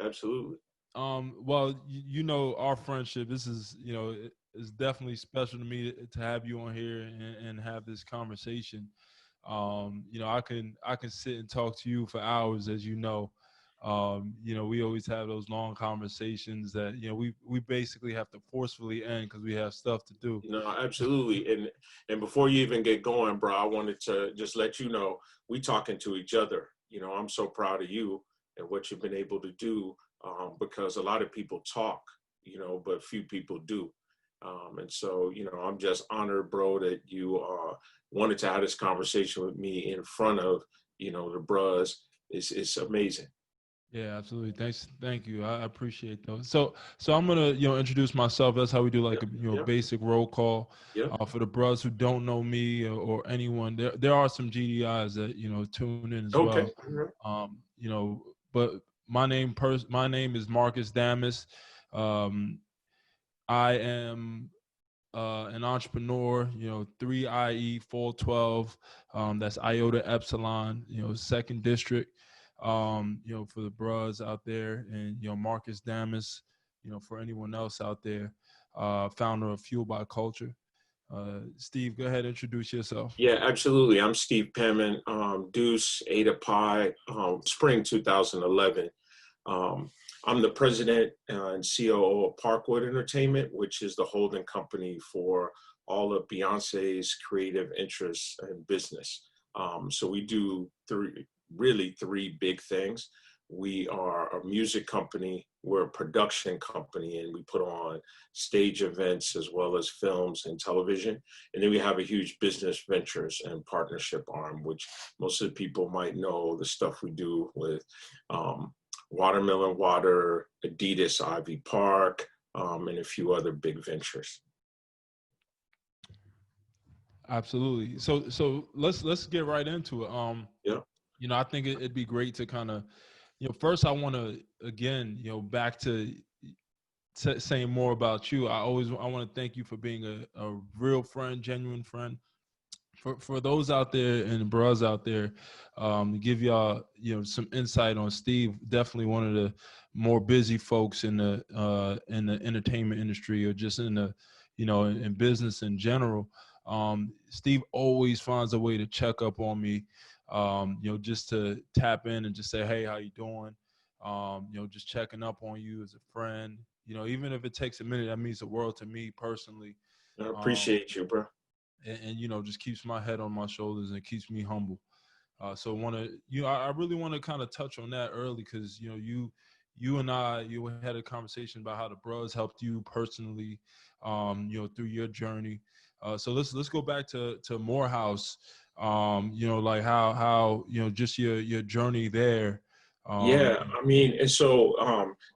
Absolutely. Well, you know, our friendship, this is, it's definitely special to me to have you on here and have this conversation. I can sit and talk to you for hours, as you know. We always have those long conversations that, we basically have to forcefully end because we have stuff to do. No, absolutely. And before you even get going, bro, I wanted to just let you know we talking to each other. I'm so proud of you and what you've been able to do, because a lot of people talk, but few people do. And so, I'm just honored, bro, that you wanted to have this conversation with me in front of, the bros. It's amazing. Yeah, absolutely. Thank you. I appreciate those. So I'm gonna introduce myself. That's how we do like Yep. a Yep. basic roll call. Yep. For the bros who don't know me or anyone, there are some GDIs that tune in as well. Okay. Mhm. But my name is Marcus Damas. Um, I am an entrepreneur, 3IE 412. That's Iota Epsilon, second district, for the bros out there. And, Marcus Damas, for anyone else out there, founder of Fuel by Culture. Steve, go ahead, introduce yourself. Yeah, absolutely. I'm Steve Pamon, Deuce, Ada Pi, spring 2011. Um, I'm the president and COO of Parkwood Entertainment, which is the holding company for all of Beyonce's creative interests and business. So we do three big things. We are a music company, we're a production company, and we put on stage events as well as films and television. And then we have a huge business ventures and partnership arm, which most of the people might know the stuff we do with Watermelon Water, Adidas Ivy Park, and a few other big ventures. Absolutely. So let's get right into it. Yeah. I think it'd be great to kind of, first I want to again, back to saying more about you. I want to thank you for being a real friend, genuine friend. For those out there and bros out there, to give y'all some insight on Steve. Definitely one of the more busy folks in the entertainment industry or just in the in business in general. Steve always finds a way to check up on me, just to tap in and just say, hey, how you doing? Just checking up on you as a friend. Even if it takes a minute, that means the world to me personally. I Um, appreciate you, bro. and just keeps my head on my shoulders and keeps me humble. So I really want to kind of touch on that early because you and I had a conversation about how the bros helped you personally, through your journey. So let's go back to Morehouse. Like how just your journey there. Um, Yeah, I mean, and so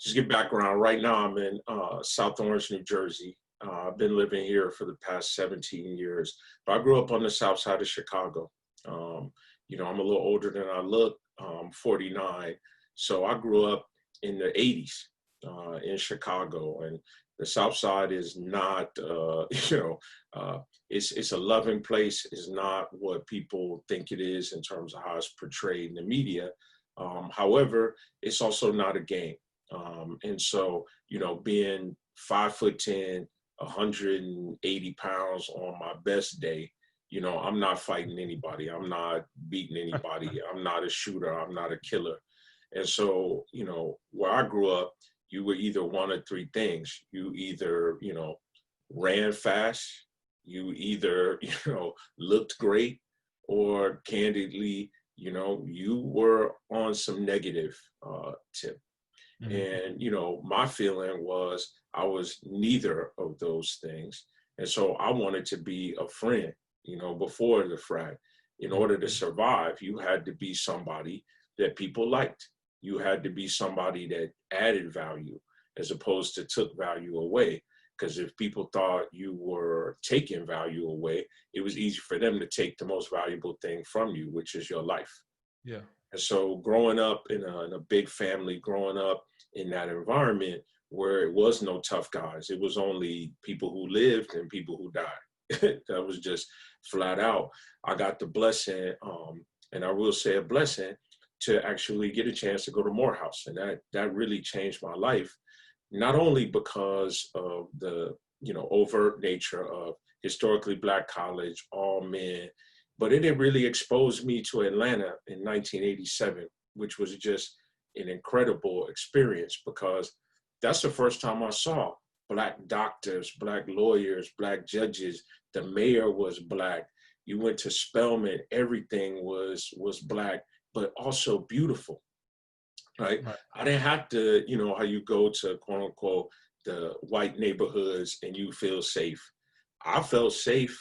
just get background. Right now, I'm in South Orange, New Jersey. I've been living here for the past 17 years. But I grew up on the south side of Chicago. Um, I'm a little older than I look, 49. So I grew up in the 80s in Chicago, and the south side is not, it's a loving place. It's not what people think it is in terms of how it's portrayed in the media. However, it's also not a game. And so, being 5'10", 180 pounds on my best day, I'm not fighting anybody. I'm not beating anybody. I'm not a shooter. I'm not a killer. And so, where I grew up, you were either one of three things. You either, ran fast, you either, looked great, or candidly, you were on some negative tip. mhm. And, my feeling was I was neither of those things. And so I wanted to be a friend, before the frat. In order to survive, you had to be somebody that people liked. You had to be somebody that added value as opposed to took value away. Because if people thought you were taking value away, it was easy for them to take the most valuable thing from you, which is your life. Yeah. And so growing up in a big family, growing up in that environment where it was no tough guys, it was only people who lived and people who died. That was just flat out. I got the blessing, and I will say a blessing, to actually get a chance to go to Morehouse. And that really changed my life, not only because of the, overt nature of historically Black college, all men, but it had really exposed me to Atlanta in 1987, which was just an incredible experience, because that's the first time I saw Black doctors, Black lawyers, Black judges. The mayor was Black. You went to Spelman, everything was Black, but also beautiful, right? Right. I didn't have to, how you go to quote unquote the white neighborhoods and you feel safe. I felt safe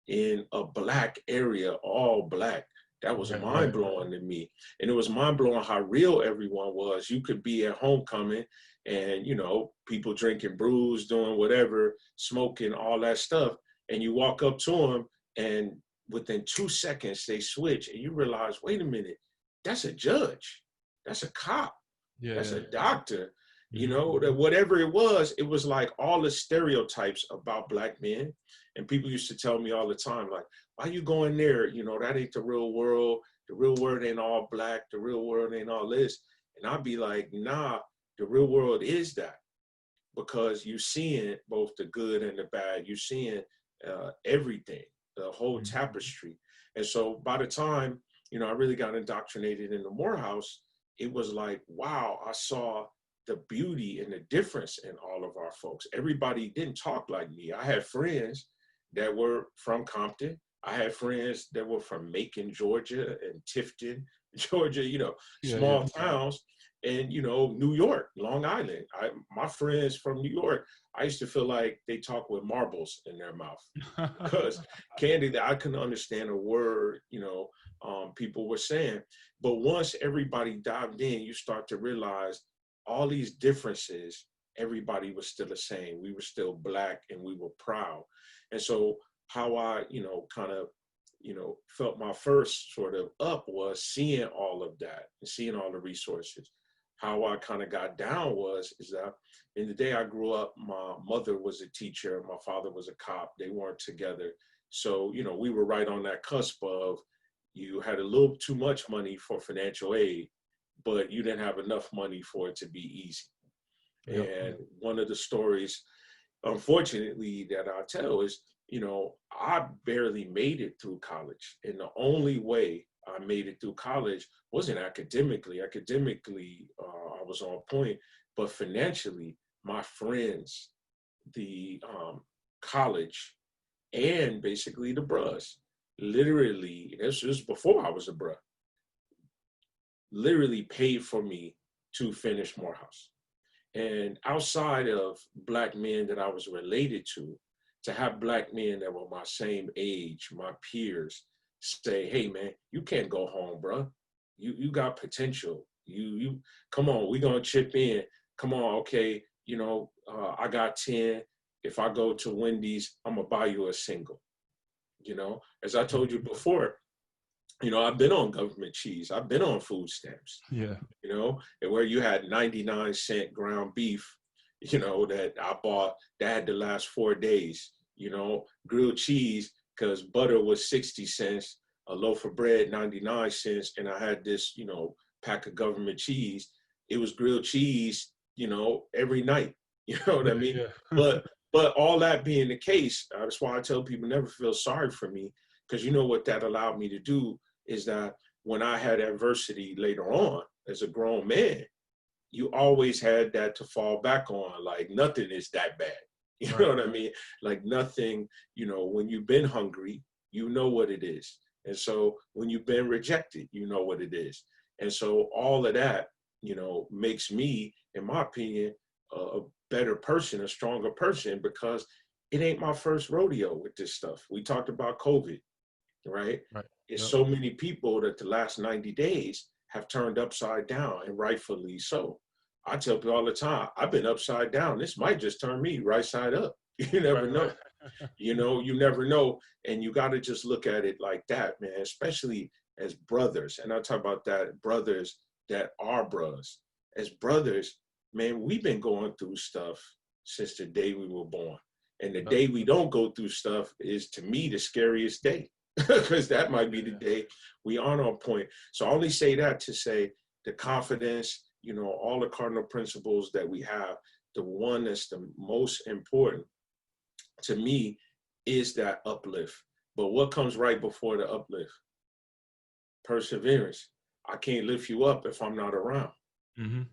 in a Black area, all Black. That was Right. mind blowing to me. And it was mind blowing how real everyone was. You could be at homecoming and, people drinking brews, doing whatever, smoking, all that stuff. And you walk up to them and within 2 seconds they switch and you realize, wait a minute, that's a judge. That's a cop. Yeah. That's a doctor. Mhm. That whatever it was like all the stereotypes about Black men. And people used to tell me all the time, like, why you going there? That ain't the real world. The real world ain't all Black. The real world ain't all this. And I'd be like, nah, the real world is that, because you're seeing both the good and the bad. You're seeing everything, the whole Mhm. tapestry. And so by the time, I really got indoctrinated in the Morehouse, it was like, wow, I saw the beauty and the difference in all of our folks. Everybody didn't talk like me. I had friends that were from Compton. I had friends that were from Macon, Georgia, and Tifton, Georgia, Yeah. Yeah. small towns, and, New York, Long Island. My friends from New York, I used to feel like they talk with marbles in their mouth, because candidly, I couldn't understand a word, people were saying. But once everybody dived in, you start to realize all these differences, everybody was still the same. We were still Black and we were proud. And so how I, kind of, felt my first sort of up was seeing all of that and seeing all the resources. How I kind of got down is that in the day I grew up, my mother was a teacher, my father was a cop. They weren't together. So, we were right on that cusp of, you had a little too much money for financial aid, but you didn't have enough money for it to be easy. Yep. And one of the stories, unfortunately, that I tell is, I barely made it through college. And the only way I made it through college wasn't academically. Academically, I was on point, but financially, my friends, the college, and basically the bros, literally, this was before I was a bruh, literally paid for me to finish Morehouse. And outside of Black men that I was related to have Black men that were my same age, my peers, say, hey man, you can't go home, bro. You got potential. You come on, we gonna chip in. Come on, okay, I got 10. If I go to Wendy's, I'm gonna buy you a single. As I told you before, I've been on government cheese. I've been on food stamps, Yeah. and where you had 99-cent ground beef, that I bought that had to last 4 days, grilled cheese, because butter was 60 cents, a loaf of bread, 99 cents. And I had this, pack of government cheese. It was grilled cheese, every night, you know what I Yeah. mean? Yeah. But all that being the case, that's why I tell people never feel sorry for me, because what that allowed me to do is that when I had adversity later on as a grown man, you always had that to fall back on. Like nothing is that bad. You Right. know what I mean? Like nothing, when you've been hungry, you know what it is. And so when you've been rejected, you know what it is. And so all of that, makes me, in my opinion, a better person, a stronger person, because it ain't my first rodeo with this stuff. We talked about COVID, right? Right. It's Yep. so many people that the last 90 days have turned upside down, and rightfully so. I tell people all the time, I've been upside down. This might just turn me right side up. You never Right. Right. know. You never know. And you got to just look at it like that, man, especially as brothers. And I talk about that, brothers that are bros. As brothers, man, we've been going through stuff since the day we were born. And the Yep. day we don't go through stuff is, to me, the scariest day, because that might be the Yeah. day we aren't on point. So I only say that to say, the confidence, all the cardinal principles that we have, the one that's the most important to me is that uplift. But what comes right before the uplift? Perseverance. I can't lift you up if I'm not around. Mm-hmm.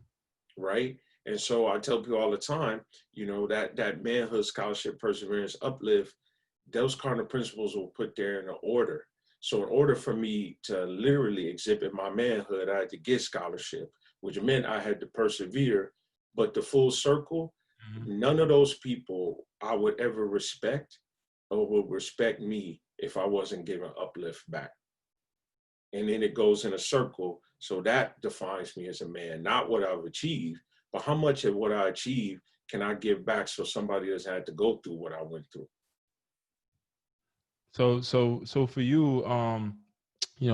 Right? And so I tell people all the time, that manhood, scholarship, perseverance, uplift, those cardinal principles will put there in an order. So in order for me to literally exhibit my manhood, I had to get scholarship, which meant I had to persevere. But the full circle, none of those people I would ever respect or would respect me if I wasn't given uplift back. And then it goes in a circle. So that defines me as a man, not what I've achieved, but how much of what I achieved can I give back so somebody has had to go through what I went through. So for you,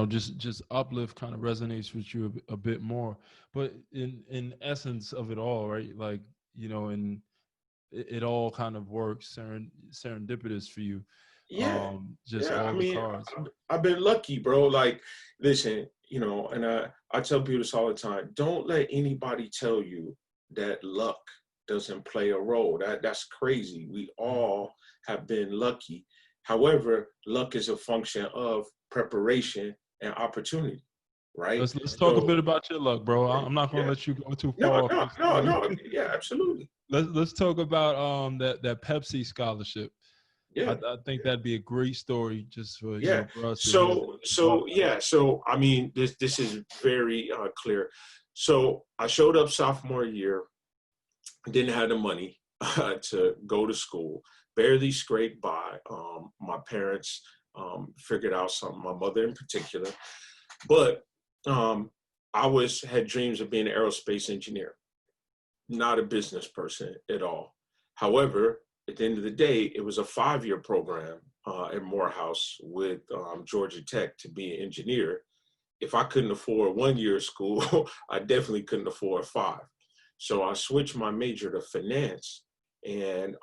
just uplift kind of resonates with you a bit more. But in essence of it all, right? Like, and it all kind of works serendipitous for you. Yeah. Just Yeah. I all the mean, cards. I've been lucky, bro. Like, listen, and I tell people this all the time. Don't let anybody tell you that luck doesn't play a role. That's crazy. We all have been lucky. However, luck is a function of preparation and opportunity, right? Let's talk a So, bit about your luck, bro. I'm not gonna yeah. let you go too No, far off no, your no, story. no. Yeah, absolutely. Let's talk about that Pepsi scholarship. Yeah. I think that'd be a great story just for Yeah. for us to hear So yeah. So I mean, this is very clear. So I showed up sophomore year, didn't have the money to go to school, barely scraped by. My parents figured out something. My mother in particular, but um, I had dreams of being an aerospace engineer, not a business person at all. However, at the end of the day, it was a 5-year program at Morehouse with Georgia Tech to be an engineer. If I couldn't afford 1 year of school, I definitely couldn't afford 5. So I switched my major to finance, and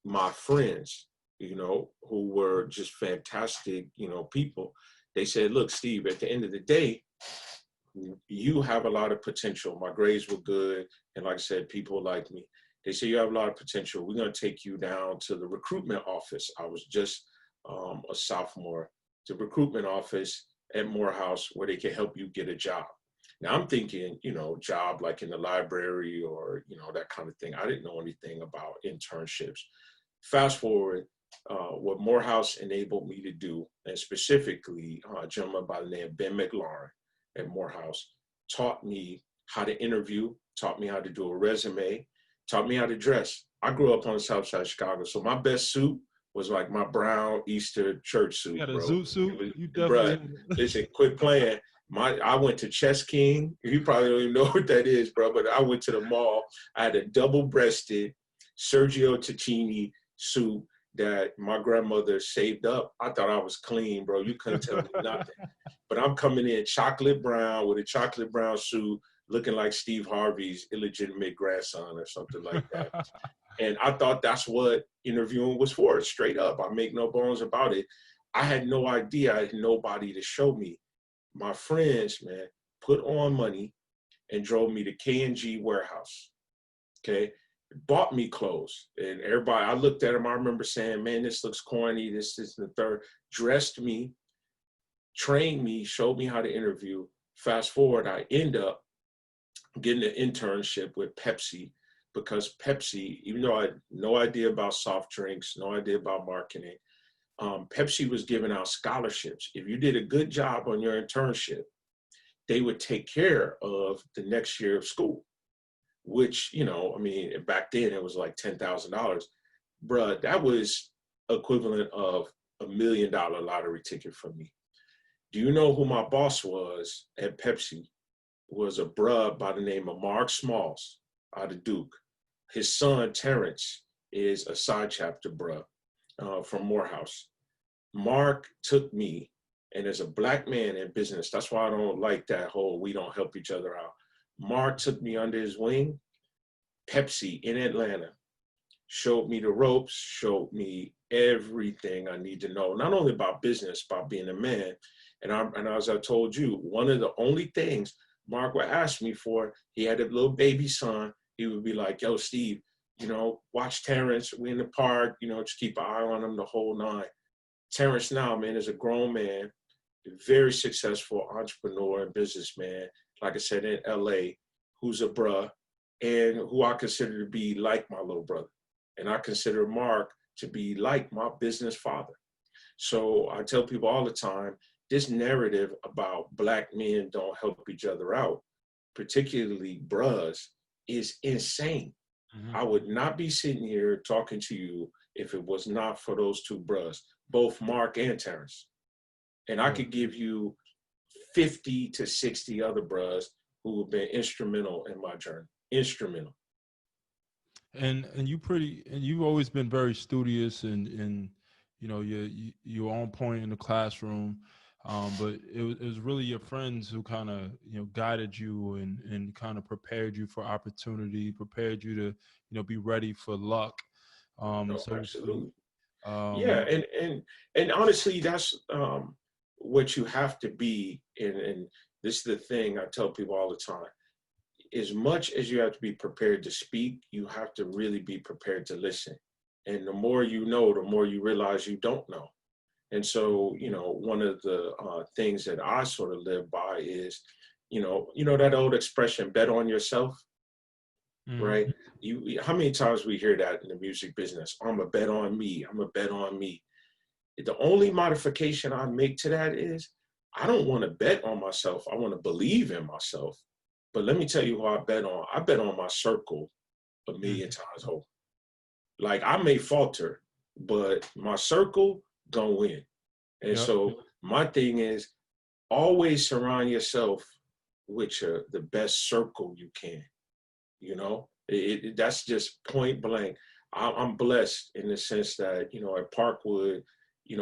my friends, who were just fantastic, people, they said, look, Steve, at the end of the day, you have a lot of potential. My grades were good. And like I said, people like me. They say you have a lot of potential. We're going to take you down to the recruitment office. I was just a sophomore, to recruitment office at Morehouse where they can help you get a job. Now I'm thinking, job like in the library or, that kind of thing. I didn't know anything about internships. Fast forward, what Morehouse enabled me to do, and specifically a gentleman by the name of Ben McLaurin at Morehouse, taught me how to interview, taught me how to do a resume, taught me how to dress. I grew up on the south side of Chicago, so my best suit was like my brown Easter church suit, You got a bro. zoot suit. You Bruh, definitely. listen, quit playing. I went to Chess King. You probably don't even know what that is, bro, but I went to the mall. I had a double-breasted Sergio Tacchini suit that my grandmother saved up. I thought I was clean, bro. You couldn't tell me nothing. But I'm coming in chocolate brown with a chocolate brown suit, looking like Steve Harvey's illegitimate grandson or something like that. And I thought that's what interviewing was for, straight up. I make no bones about it. I had no idea. I had nobody to show me. My friends, man, put on money and drove me to K&G warehouse, okay? Bought me clothes. And everybody, I looked at them, I remember saying, man, this looks corny, this is the third. Dressed me, trained me, showed me how to interview. Fast forward, I end up getting an internship with Pepsi, because Pepsi, even though I had no idea about soft drinks, no idea about marketing, Pepsi was giving out scholarships. If you did a good job on your internship, they would take care of the next year of school, which, I mean, back then it was like $10,000. Bruh, that was equivalent of $1 million lottery ticket for me. Do you know who my boss was at Pepsi? Was a bruh by the name of Mark Smalls out of Duke. His son, Terrence, is a side chapter bruh from Morehouse. Mark took me, and as a black man in business, that's why I don't like that whole we don't help each other out. Mark took me under his wing. Pepsi in Atlanta showed me the ropes, showed me everything I need to know, not only about business, about being a man. And as I told you, one of the only things Mark would ask me for. He had a little baby son. He would be like, yo, Steve, watch Terrence. We in the park, just keep an eye on him the whole nine. Terrence now, man, is a grown man, a very successful entrepreneur and businessman, like I said, in LA, who's a bruh, and who I consider to be like my little brother. And I consider Mark to be like my business father. So I tell people all the time, this narrative about Black men don't help each other out, particularly bruhs, is insane. Mm-hmm. I would not be sitting here talking to you if it was not for those two bruhs, both Mark and Terrence. And I could give you 50 to 60 other bruhs who have been instrumental in my journey. Instrumental. And you've always been very studious and you're on point in the classroom. But it was really your friends who kind of guided you and kind of prepared you for opportunity, prepared you to be ready for luck, so to speak. Absolutely. Yeah, and honestly, that's what you have to be. And this is the thing I tell people all the time. As much as you have to be prepared to speak, you have to really be prepared to listen. And the more you know, the more you realize you don't know. And so, one of the things that I sort of live by is, that old expression, bet on yourself, right? How many times we hear that in the music business? I'm a bet on me. I'm a bet on me. The only modification I make to that is I don't want to bet on myself. I want to believe in myself. But let me tell you who I bet on. I bet on my circle a million times over. Like I may falter, but my circle gonna win. And so my thing is always surround yourself with the best circle you can. That's just point blank. I'm blessed in the sense that, at Parkwood,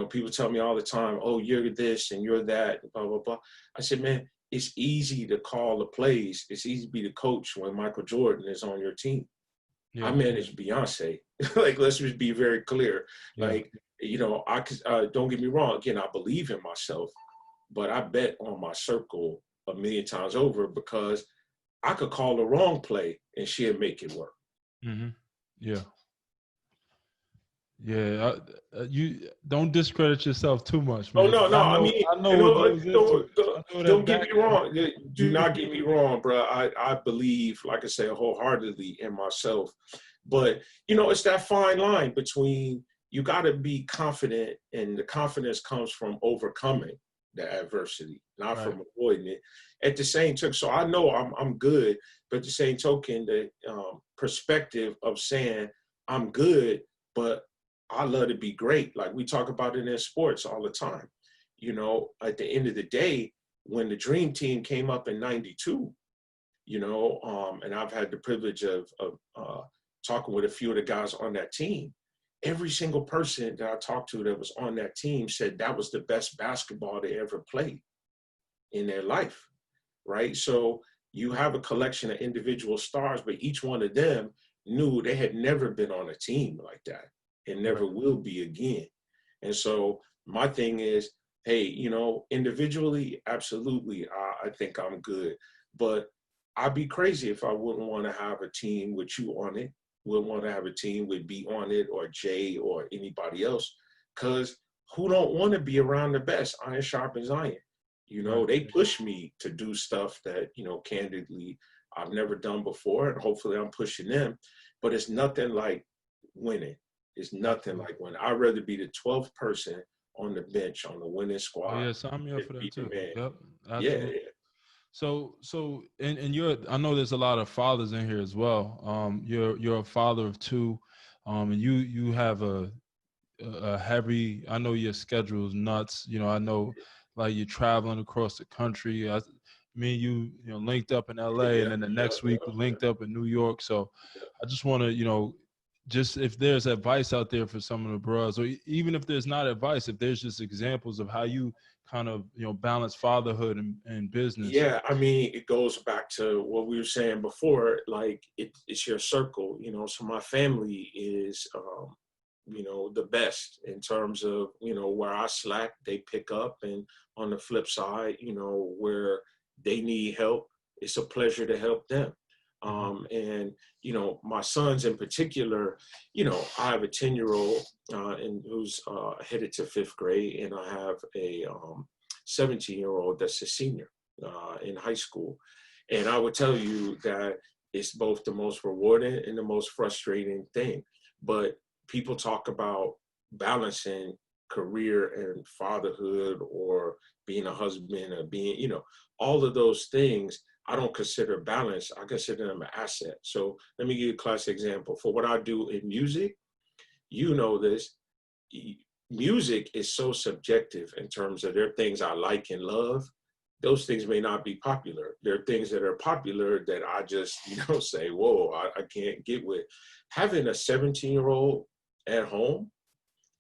people tell me all the time, oh, you're this and you're that, blah, blah, blah. I said, man, it's easy to call the plays. It's easy to be the coach when Michael Jordan is on your team. Yeah. I manage Beyonce. Like, let's just be very clear. Yeah. Like, don't get me wrong. Again, I believe in myself, but I bet on my circle a million times over because I could call the wrong play and she'll make it work. Mm-hmm. Yeah. Yeah, you don't discredit yourself too much, man. Oh no, I know what goes into it. Don't get me wrong. Do not get me wrong, bro. I believe, like I said, wholeheartedly in myself. But it's that fine line between you got to be confident, and the confidence comes from overcoming the adversity, not from avoiding it. At the same token, so I know I'm good, but at the same token, the perspective of saying I'm good, but I love to be great. Like we talk about it in sports all the time. At the end of the day, when the dream team came up in '92, and I've had the privilege of talking with a few of the guys on that team. Every single person that I talked to that was on that team said that was the best basketball they ever played in their life, right? So you have a collection of individual stars, but each one of them knew they had never been on a team like that and never will be again. And so my thing is, hey, individually, absolutely, I think I'm good. But I'd be crazy if I wouldn't want to have a team with you on it, wouldn't want to have a team with B on it or Jay or anybody else, because who don't want to be around the best? Iron sharpens iron. They push me to do stuff that, candidly, I've never done before, and hopefully I'm pushing them. But it's nothing like winning. It's nothing like winning. I'd rather be the 12th person on the bench on the winning squad. Oh, yeah, sign me up for that too. Yep, absolutely. Yeah. So, and I know there's a lot of fathers in here as well. You're a father of two, and you have a heavy. I know your schedule is nuts. I know like you're traveling across the country. Me and you linked up in LA, and then the next week we linked up in New York. So, I just want to just if there's advice out there for some of the bros, or even if there's not advice, if there's just examples of how you kind of balance fatherhood and business. Yeah, it goes back to what we were saying before. Like it's your circle, so my family is the best in terms of where I slack, they pick up, and on the flip side, where they need help, it's a pleasure to help them. And, you know, my sons in particular, you know, I have a 10-year-old and who's headed to 5th grade, and I have a 17-year-old that's a senior in high school. And I would tell you that it's both the most rewarding and the most frustrating thing. But people talk about balancing career and fatherhood, or being a husband, or being, you know, all of those things. I don't consider balance. I consider them an asset. So let me give you a classic example. For what I do in music, you know this, music is so subjective in terms of there are things I like and love. Those things may not be popular. There are things that are popular that I just, you know, say, whoa, I can't get with. Having a 17-year-old at home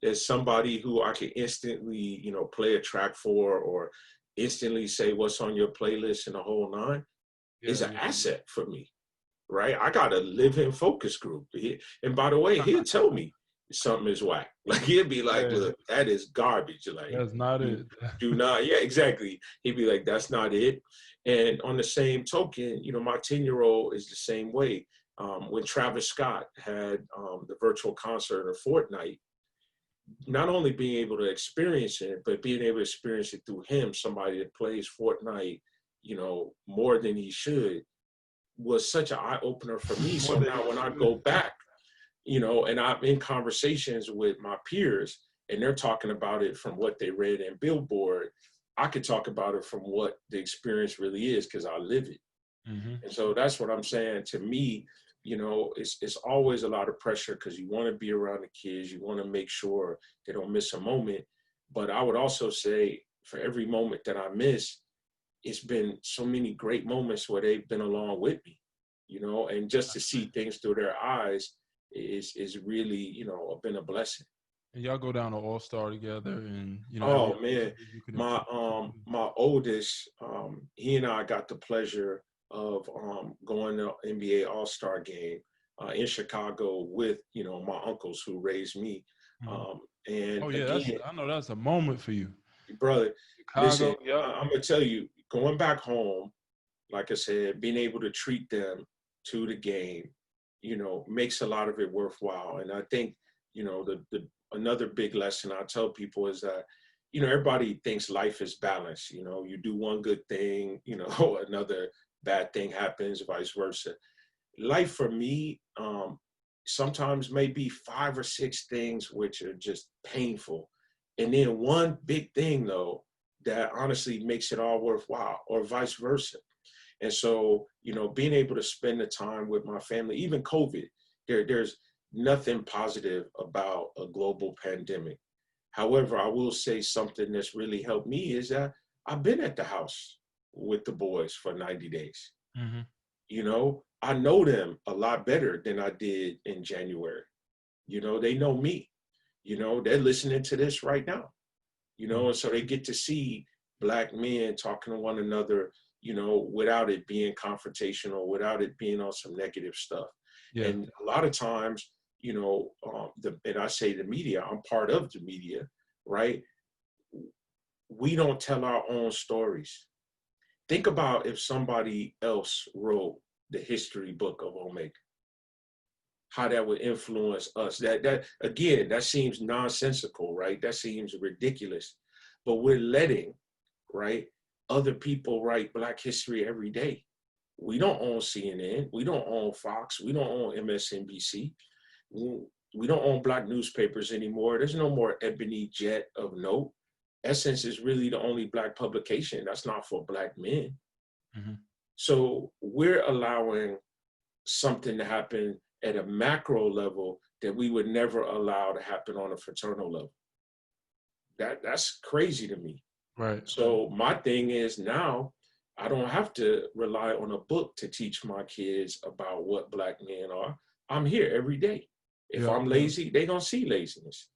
is somebody who I can instantly, you know, play a track for, or instantly say what's on your playlist and the whole nine, is an asset for me, right? I got a live-in focus group. And by the way, he'll tell me something is whack. Like, he'll be like, look, that is garbage. Like, that's not you it. do not, yeah, exactly. He'd be like, that's not it. And on the same token, you know, my 10-year-old is the same way. When Travis Scott had the virtual concert of Fortnite, not only being able to experience it, but being able to experience it through him, somebody that plays Fortnite, you know, more than he should, was such an eye opener for me. So now when I go back, you know, and I'm in conversations with my peers and they're talking about it from what they read in Billboard, I could talk about it from what the experience really is, because I live it. And so that's what I'm saying. To me, you know, it's always a lot of pressure, because you want to be around the kids. You want to make sure they don't miss a moment. But I would also say, for every moment that I miss, it's been so many great moments where they've been along with me, you know, and just to see things through their eyes is really, you know, been a blessing. And y'all go down to All Star together, and you know, every Oh man, you could my improve. my oldest, he and I got the pleasure of going to NBA All-Star game in Chicago with, you know, my uncles who raised me. And Oh yeah, again, I know that's a moment for you. brother, listen, Chicago, yep. I'm gonna tell you, going back home, like I said, being able to treat them to the game, you know, makes a lot of it worthwhile. And I think, you know, the another big lesson I tell people is that, you know, everybody thinks life is balanced. You know, you do one good thing, you know, another bad thing happens, vice versa. Life for me, sometimes may be 5 or 6 things which are just painful, and then one big thing though that honestly makes it all worthwhile, or vice versa. And so, you know, being able to spend the time with my family, even COVID, there's nothing positive about a global pandemic. However, I will say something that's really helped me is that I've been at the house with the boys for 90 days. You know, I know them a lot better than I did in January. You know, they know me. You know, they're listening to this right now. You know, and so they get to see Black men talking to one another, you know, without it being confrontational, without it being on some negative stuff. Yeah. And a lot of times, you know, and I say the media, I'm part of the media, right? We don't tell our own stories. Think about if somebody else wrote the history book of Omega, how that would influence us. That again, that seems nonsensical, right? That seems ridiculous, but we're letting, right, other people write Black history every day. We don't own CNN. We don't own Fox. We don't own MSNBC. We don't own Black newspapers anymore. There's no more Ebony Jet of note. Essence is really the only Black publication that's not for Black men. So we're allowing something to happen at a macro level that we would never allow to happen on a fraternal level. That's crazy to me. Right. So my thing is, now I don't have to rely on a book to teach my kids about what Black men are. I'm here every day. If I'm lazy, they gonna see laziness.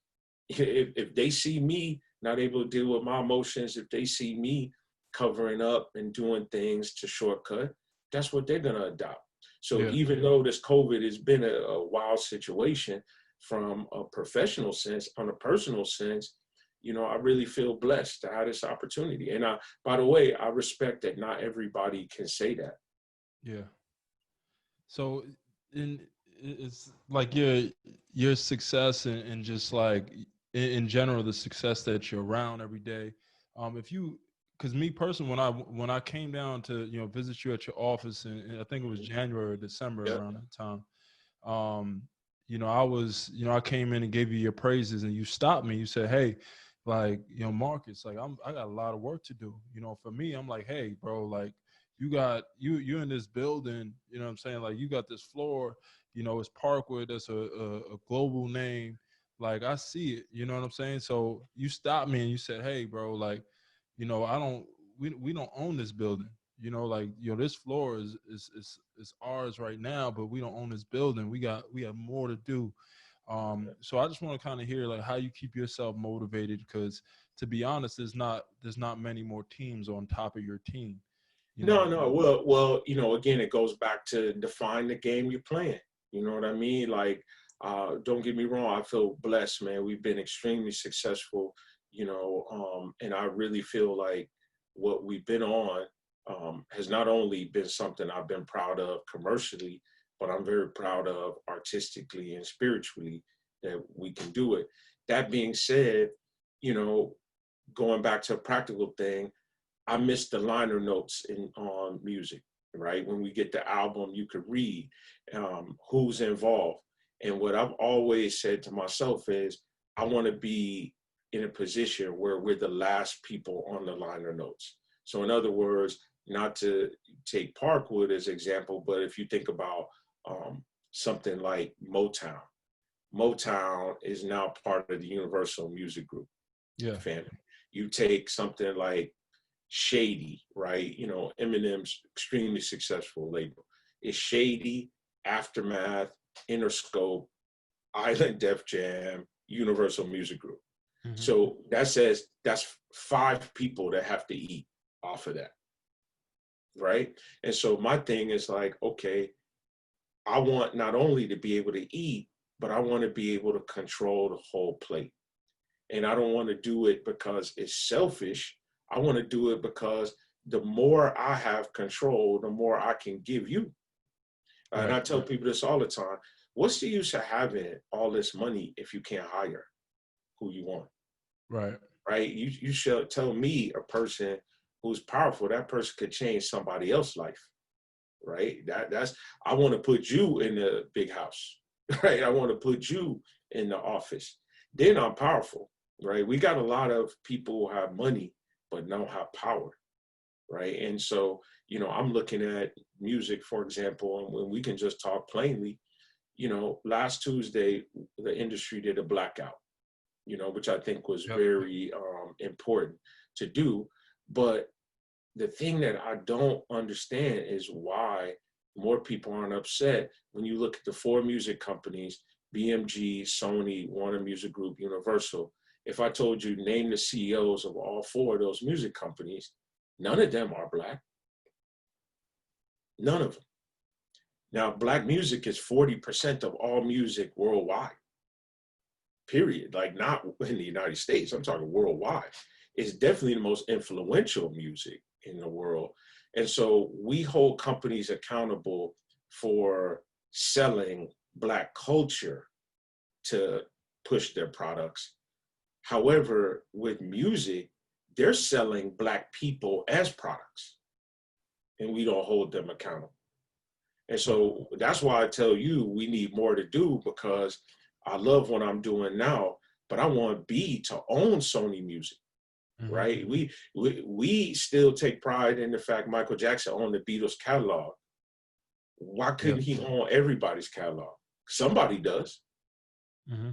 If they see me not able to deal with my emotions, if they see me covering up and doing things to shortcut, that's what they're gonna adopt. So even though this COVID has been a wild situation from a professional sense, on a personal sense, you know, I really feel blessed to have this opportunity. And by the way, I respect that not everybody can say that. Yeah. So it's like your success and just like in general the success that you're around every day. If you, because me personally, when I came down to visit you at your office, and I think it was January or December Yeah. around that time, I was, I came in and gave you your praises, and you stopped me. You said, "Hey, like, Marcus, like, I got a lot of work to do." For me, I'm like, "Hey, bro, like, you in this building, what I'm saying? Like, you got this floor, it's Parkwood, that's a global name. Like, I see it, you know what I'm saying? So you stopped me and you said, "Hey, bro, like, I don't, we don't own this building." Like, this floor is ours right now, but we don't own this building. We have more to do. So I just want to kind of hear like how you keep yourself motivated, because to be honest, there's not many more teams on top of your team. No, no. Well, again, it goes back to define the game you're playing. You know what I mean? Like, don't get me wrong. I feel blessed, man. We've been extremely successful, and I really feel like what we've been on has not only been something I've been proud of commercially, but I'm very proud of artistically and spiritually that we can do it. That being said, you know, going back to a practical thing, I miss the liner notes on music, right? When we get the album, you could read who's involved. And what I've always said to myself is, I want to be in a position where we're the last people on the liner notes. So in other words, not to take Parkwood as example, but if you think about something like Motown, Motown is now part of the Universal Music Group Yeah. family. You take something like Shady, right? Eminem's extremely successful label. It's Shady, Aftermath, Interscope, Island Def Jam, Universal Music Group. Mm-hmm. So that says that's 5 people that have to eat off of that, right? And so my thing is like, okay, I want not only to be able to eat, but I want to be able to control the whole plate. And I don't want to do it because it's selfish. I want to do it because the more I have control, the more I can give you. And Right. I tell people this all the time. What's the use of having all this money if you can't hire who you want? Right. Right? You should tell me a person who's powerful, that person could change somebody else's life. Right? That's I want to put you in the big house. Right? I want to put you in the office. Then I'm powerful. Right? We got a lot of people who have money but don't have power. Right? And so, I'm looking at music, for example, and when we can just talk plainly, last Tuesday, the industry did a blackout, which I think was Yep. very important to do. But the thing that I don't understand is why more people aren't upset when you look at the 4 music companies, BMG, Sony, Warner Music Group, Universal. If I told you name the CEOs of all 4 of those music companies, none of them are Black. None of them. Now, Black music is 40% of all music worldwide, period. Like, not in the United States, I'm talking worldwide. It's definitely the most influential music in the world. And so we hold companies accountable for selling Black culture to push their products. However, with music, they're selling Black people as products, and we don't hold them accountable. And so that's why I tell you we need more to do, because I love what I'm doing now, but I want B to own Sony Music, Mm-hmm. right? We still take pride in the fact Michael Jackson owned the Beatles catalog. Why Yep. couldn't he own everybody's catalog? Somebody does. Mm-hmm.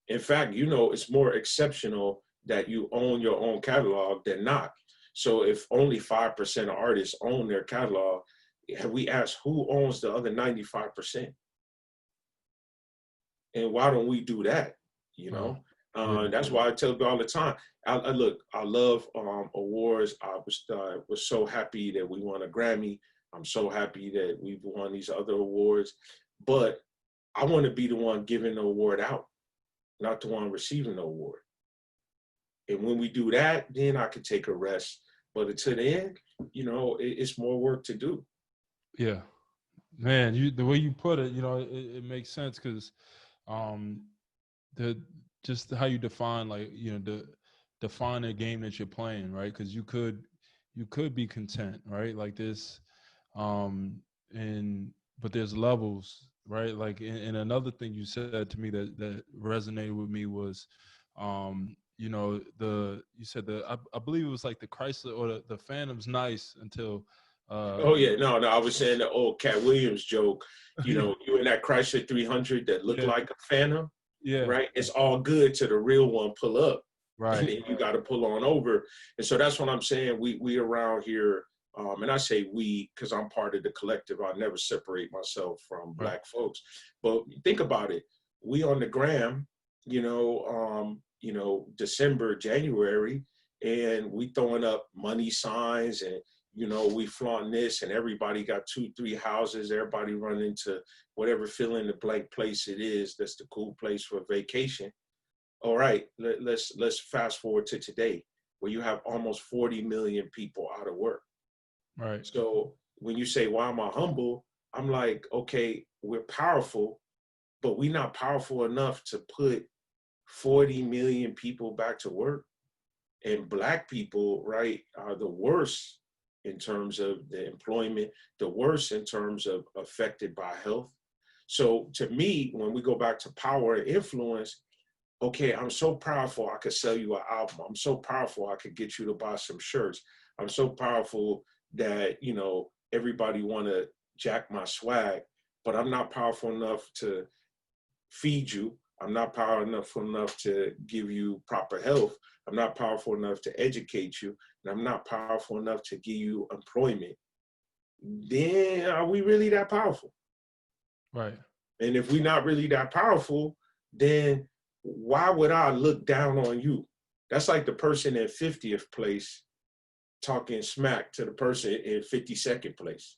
In fact, it's more exceptional that you own your own catalog than not. So if only 5% of artists own their catalog, have we asked who owns the other 95%? And why don't we do that? You Wow. know, Yeah. that's why I tell people all the time. Look, I love awards. I was so happy that we won a Grammy. I'm so happy that we've won these other awards, but I want to be the one giving the award out, not the one receiving the award. And when we do that, then I can take a rest. But until then, it's more work to do. Yeah. Man, the way you put it, it makes sense because um, the just how you define, like, define a game that you're playing, right? Because you could be content, right? Like this, and but there's levels, right? Like, and another thing you said to me that resonated with me was, you said I believe it was like the Chrysler or the Phantom's nice until, Oh yeah, no, I was saying the old Cat Williams joke. yeah, You in that Chrysler 300 that looked yeah, like a Phantom, yeah, right? It's all good to the real one pull up, and right, then you got to pull on over. And so that's what I'm saying. We around here, and I say we because I'm part of the collective. I never separate myself from right, Black folks. But think about it. We on the gram, December, January, and we throwing up money signs and we flaunt this, and everybody got 2, 3 houses. Everybody run into whatever fill in the blank place it is. That's the cool place for vacation. All right, let's fast forward to today, where you have almost 40 million people out of work. right, So when you say, "Why am I humble?" I'm like, okay, we're powerful, but we're not powerful enough to put 40 million people back to work. And Black people, right, are the worst in terms of the employment, the worst in terms of affected by health. So to me, when we go back to power and influence, okay, I'm so powerful I could sell you an album. I'm so powerful I could get you to buy some shirts. I'm so powerful that everybody want to jack my swag, but I'm not powerful enough to feed you. I'm not powerful enough to give you proper health. I'm not powerful enough to educate you. And I'm not powerful enough to give you employment. Then are we really that powerful? right, And if we're not really that powerful, then why would I look down on you? That's like the person in 50th place talking smack to the person in 52nd place.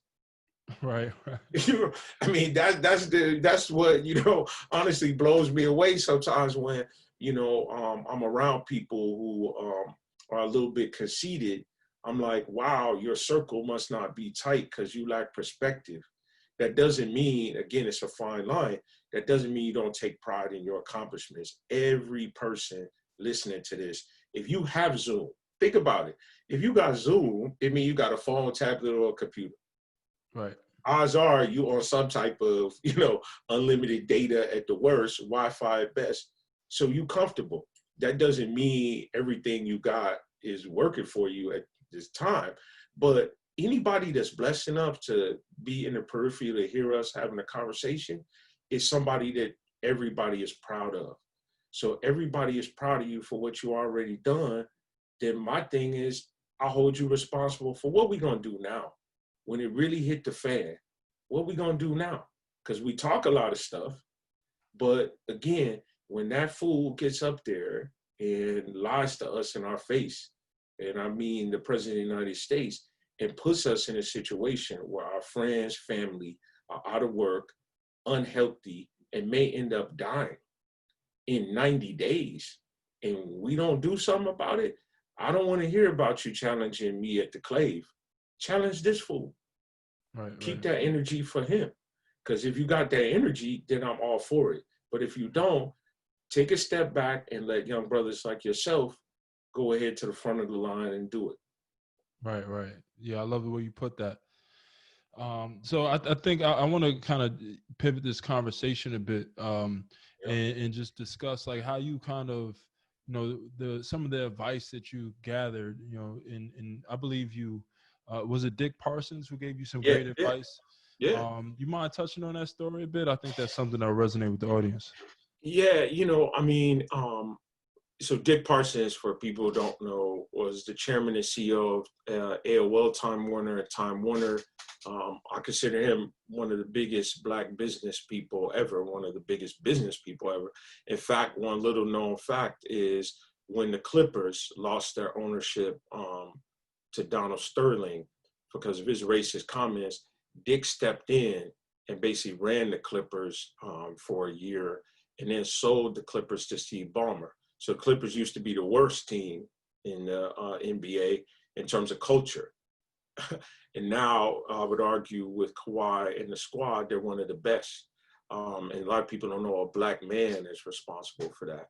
right, right, I mean, that's what honestly blows me away sometimes when I'm around people who are a little bit conceited. I'm like, wow, your circle must not be tight because you lack perspective. That doesn't mean, again, it's a fine line. That doesn't mean you don't take pride in your accomplishments. Every person listening to this, if you have Zoom, think about it. If you got Zoom, it means you got a phone, tablet, or a computer. right, Odds are you on some type of, unlimited data at the worst, Wi-Fi at best. So you comfortable. That doesn't mean everything you got is working for you at this time. But anybody that's blessed enough to be in the periphery to hear us having a conversation is somebody that everybody is proud of. So everybody is proud of you for what you already done. Then my thing is, I hold you responsible for what we gonna do now when it really hit the fan. What we gonna do now? Because we talk a lot of stuff, but again, when that fool gets up there and lies to us in our face, and I mean the President of the United States, and puts us in a situation where our friends, family are out of work, unhealthy, and may end up dying in 90 days, and we don't do something about it, I don't want to hear about you challenging me at the clave. Challenge this fool. right, Keep right. that energy for him. Because if you got that energy, then I'm all for it. But if you don't, take a step back and let young brothers like yourself go ahead to the front of the line and do it. Right, right. Yeah, I love the way you put that. So I think I want to kind of pivot this conversation a bit, Yep. and just discuss like how you kind of, the some of the advice that you gathered, and I believe you, was it Dick Parsons who gave you some Yeah, great yeah, advice? yeah. You mind touching on that story a bit? I think that's something that resonate with the audience. Yeah, so Dick Parsons, for people who don't know, was the chairman and CEO of AOL, Time Warner, and Time Warner. I consider him one of the biggest Black business people ever, one of the biggest business people ever. In fact, one little known fact is when the Clippers lost their ownership to Donald Sterling because of his racist comments, Dick stepped in and basically ran the Clippers for a year and then sold the Clippers to Steve Ballmer. So Clippers used to be the worst team in the NBA in terms of culture. And now I would argue with Kawhi and the squad, they're one of the best. And a lot of people don't know a black man is responsible for that.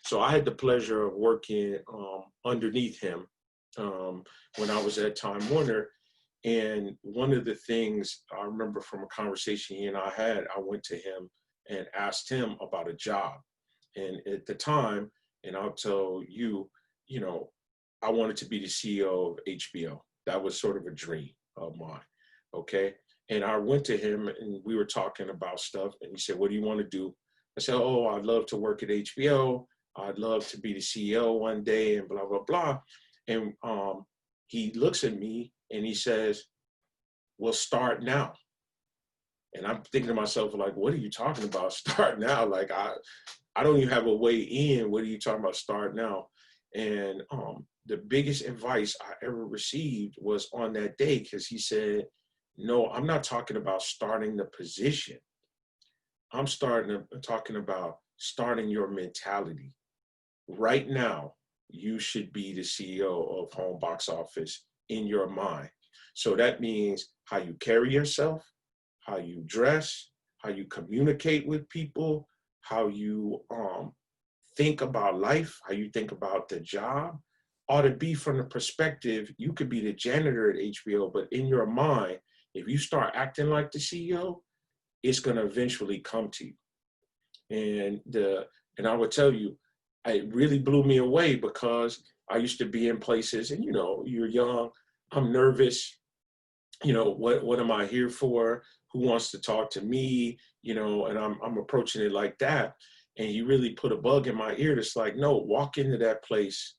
So I had the pleasure of working underneath him when I was at Time Warner. And one of the things I remember from a conversation he and I had, I went to him and asked him about a job. And at the time, and I'll tell you, you know, I wanted to be the CEO of HBO. That was sort of a dream of mine. Okay. And I went to him and we were talking about stuff. And he said, "What do you want to do?" I said, "Oh, I'd love to work at HBO. I'd love to be the CEO one day," and blah, blah, blah. And he looks at me and he says, "Well, start now." And I'm thinking to myself, like, what are you talking about? Start now? Like, I don't even have a way in. What are you talking about? Start now? And the biggest advice I ever received was on that day, because he said, "No, I'm not talking about starting the position. I'm talking about starting your mentality. Right now, you should be the CEO of Home Box Office in your mind." So that means how you carry yourself, how you dress, how you communicate with people, how you think about life, how you think about the job, ought to be from the perspective, you could be the janitor at HBO, but in your mind, if you start acting like the CEO, it's going to eventually come to you. And I would tell you, it really blew me away, because I used to be in places and, you're young, I'm nervous, what am I here for? Who wants to talk to me? And I'm approaching it like that. And he really put a bug in my ear that's like, no, walk into that place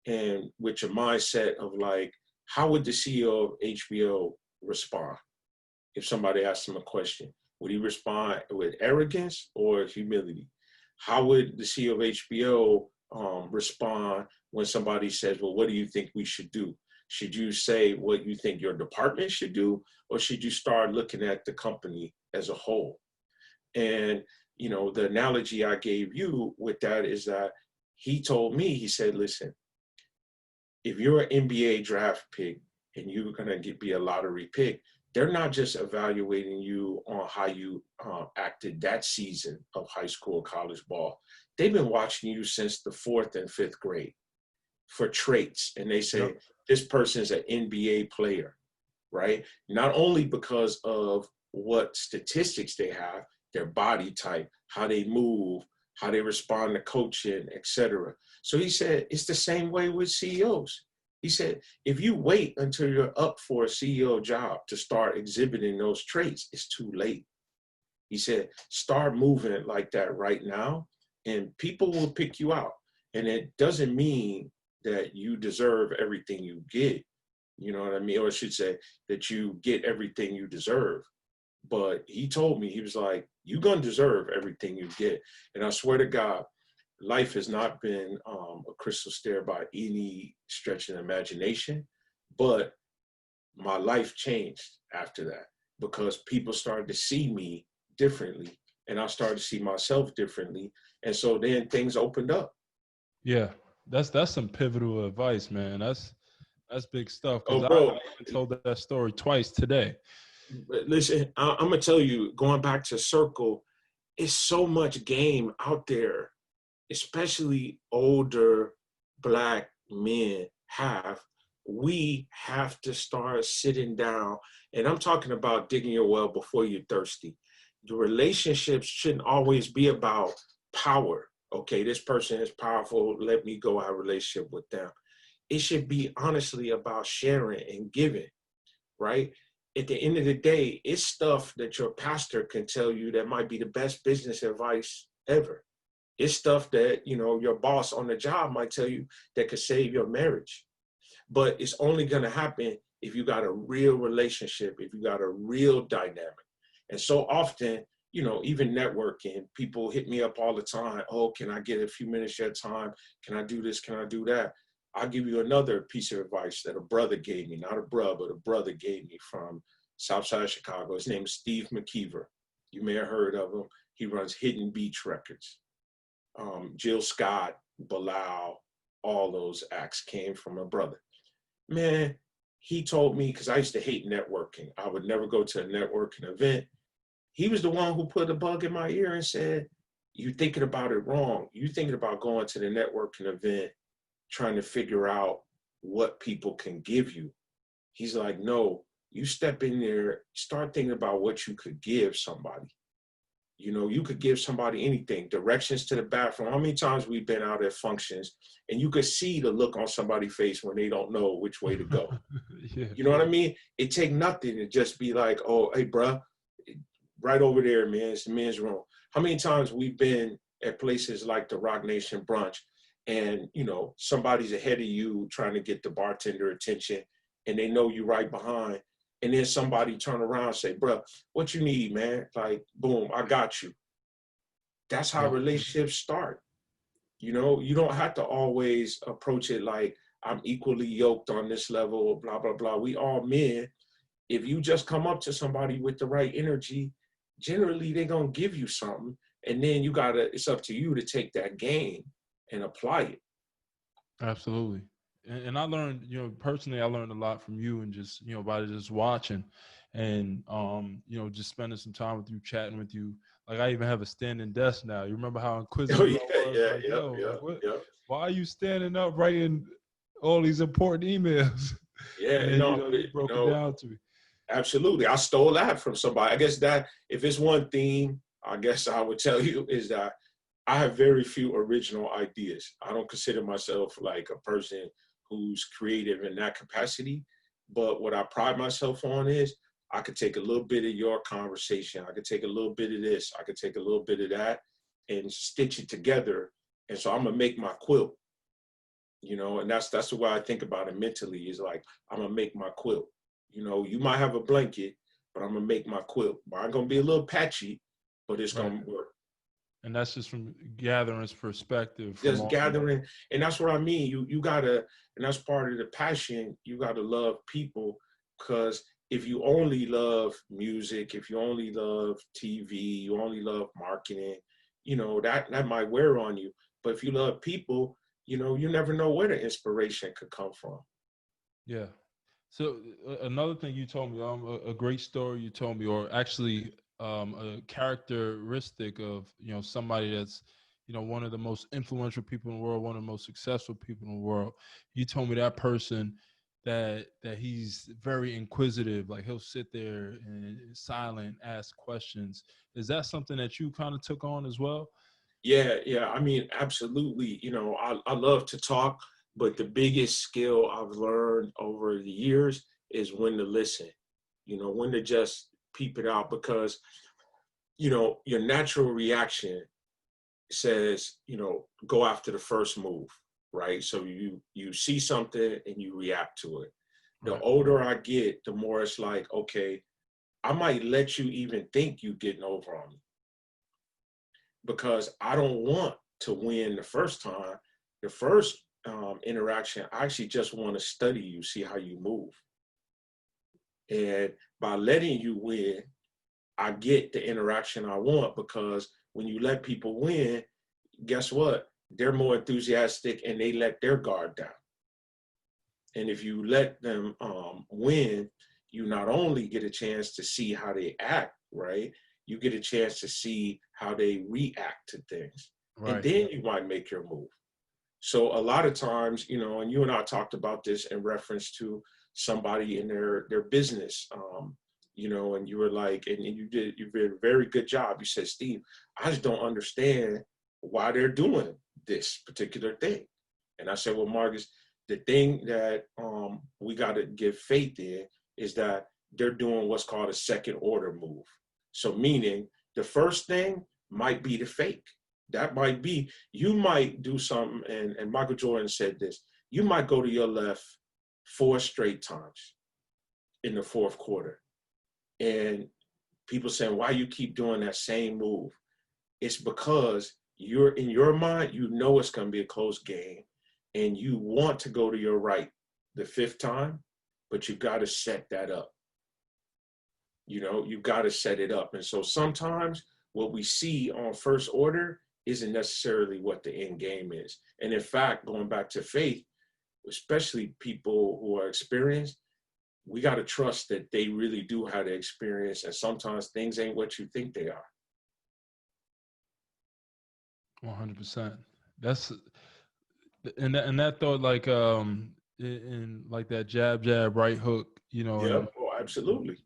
and with your mindset of like, how would the CEO of HBO respond if somebody asked him a question? Would he respond with arrogance or humility? How would the CEO of HBO respond when somebody says, "Well, what do you think we should do?" Should you say what you think your department should do, or should you start looking at the company as a whole? And, the analogy I gave you with that is that he told me, he said, "Listen, if you're an NBA draft pick and you're going to be a lottery pick, they're not just evaluating you on how you acted that season of high school, college ball. They've been watching you since the 4th and 5th grade for traits." And they say, Yep. this person's an NBA player, right? Not only because of what statistics they have, their body type, how they move, how they respond to coaching, etc. So he said, it's the same way with CEOs. He said, if you wait until you're up for a CEO job to start exhibiting those traits, it's too late. He said, start moving like that right now, and people will pick you out. And it doesn't mean that you deserve everything you get, you know what I mean? Or I should say that you get everything you deserve. But he told me, he was like, you're going to deserve everything you get. And I swear to God, life has not been a crystal stair by any stretch of the imagination, but my life changed after that, because people started to see me differently and I started to see myself differently. And so then things opened up. Yeah, that's some pivotal advice, man. That's big stuff, because Oh, I bro, even told that story twice today. listen, I'm going to tell you, going back to Circle, it's so much game out there, especially older Black men have. We have to start sitting down. And I'm talking about digging your well before you're thirsty. The relationships shouldn't always be about power. Okay, this person is powerful, let me go have a relationship with them. It should be honestly about sharing and giving, right? At the end of the day, it's stuff that your pastor can tell you that might be the best business advice ever. It's stuff that, your boss on the job might tell you that could save your marriage. But it's only going to happen if you got a real relationship, if you got a real dynamic. And so often, even networking, people hit me up all the time. Oh, can I get a few minutes of your time? Can I do this? Can I do that? I'll give you another piece of advice that a brother gave me, not a brother, but a brother gave me from Southside Chicago. His name is Steve McKeever. You may have heard of him. He runs Hidden Beach Records. Jill Scott, Bilal, all those acts came from a brother. Man, he told me, because I used to hate networking. I would never go to a networking event. He was the one who put a bug in my ear and said, "You're thinking about it wrong. You're thinking about going to the networking event, trying to figure out what people can give you." He's like, "No, you step in there, start thinking about what you could give somebody. You know, you could give somebody anything, directions to the bathroom." How many times we've been out at functions and you could see the look on somebody's face when they don't know which way to go. Yeah. You know what I mean? It take nothing to just be like, "Oh, hey, bruh, right over there, man, it's the men's room." How many times we've been at places like the Rock Nation brunch and, you know, somebody's ahead of you trying to get the bartender attention and they know you right behind. And then somebody turn around and say, "Bruh, what you need, man?" Like, boom, I got you. That's how Yeah. relationships start. You know, you don't have to always approach it like I'm equally yoked on this level, blah, blah, blah. We all men. If you just come up to somebody with the right energy, generally they're gonna give you something. And then it's up to you to take that game and apply it. Absolutely. And I learned, personally, I learned a lot from you and just, by just watching and, just spending some time with you, chatting with you. Like I even have a standing desk now. You remember how Oh inquisitive yeah, I was? yeah, Like, yeah, yo, yeah, like what? yeah. Why are you standing up writing all these important emails? And Yeah, then, no, you you broke it know, down to me. absolutely. I stole that from somebody. I guess that if it's one theme, I guess I would tell you is that I have very few original ideas. I don't consider myself like a person who's creative in that capacity. But what I pride myself on is I could take a little bit of your conversation. I could take a little bit of this. I could take a little bit of that and stitch it together. And so I'm gonna make my quilt, you know, and that's the way I think about it mentally is like, I'm gonna make my quilt. You know, you might have a blanket, but I'm gonna make my quilt. Mine gonna be a little patchy, but it's Right. gonna work. And that's just from gathering perspective from Just all the, gathering, and that's what I mean. You gotta, and that's part of the passion. You gotta love people, because if you only love music, if you only love TV, you only love marketing, you know that might wear on you. But if you love people, you know you never know where the inspiration could come from. yeah. So another thing you told me, a great story you told me, or actually a characteristic of somebody that's one of the most influential people in the world, one of the most successful people in the world. You told me that person that he's very inquisitive, like he'll sit there and silent, ask questions. Is that something that you kind of took on as well? Yeah, yeah. I mean, absolutely. You know, I love to talk, but the biggest skill I've learned over the years is when to listen, you know, when to just peep it out, because, you know, your natural reaction says, you know, go after the first move, right? So you see something and you react to it. The Right. older I get, the more it's like, okay, I might let you even think you getting over on me, because I don't want to win the first time. The first interaction, I actually just want to study you, see how you move. And by letting you win, I get the interaction I want, because when you let people win, guess what? They're more enthusiastic and they let their guard down. And if you let them win, you not only get a chance to see how they act, right? You get a chance to see how they react to things. And Right. then you might make your move. So a lot of times, you know, and you and I talked about this in reference to somebody in their business, you know, and you were like, and you did a very good job. You said, "Steve, I just don't understand why they're doing this particular thing." And I said, "Well, Marcus, the thing that we got to give faith in is that they're doing what's called a second order move. So meaning the first thing might be the fake. That might be, you might do something, and Michael Jordan said this, you might go to your left 4 straight times in the fourth quarter. And people saying, why you keep doing that same move? It's because you're in your mind, you know it's going to be a close game, and you want to go to your right the fifth time, but you got to set that up. You know, you got to set it up. And so sometimes what we see on first order isn't necessarily what the end game is. And in fact, going back to faith, especially people who are experienced, we got to trust that they really do have the experience, and sometimes things ain't what you think they are. 100%. That's and that thought, like in like that jab right hook, you know, and Yep. Oh, absolutely.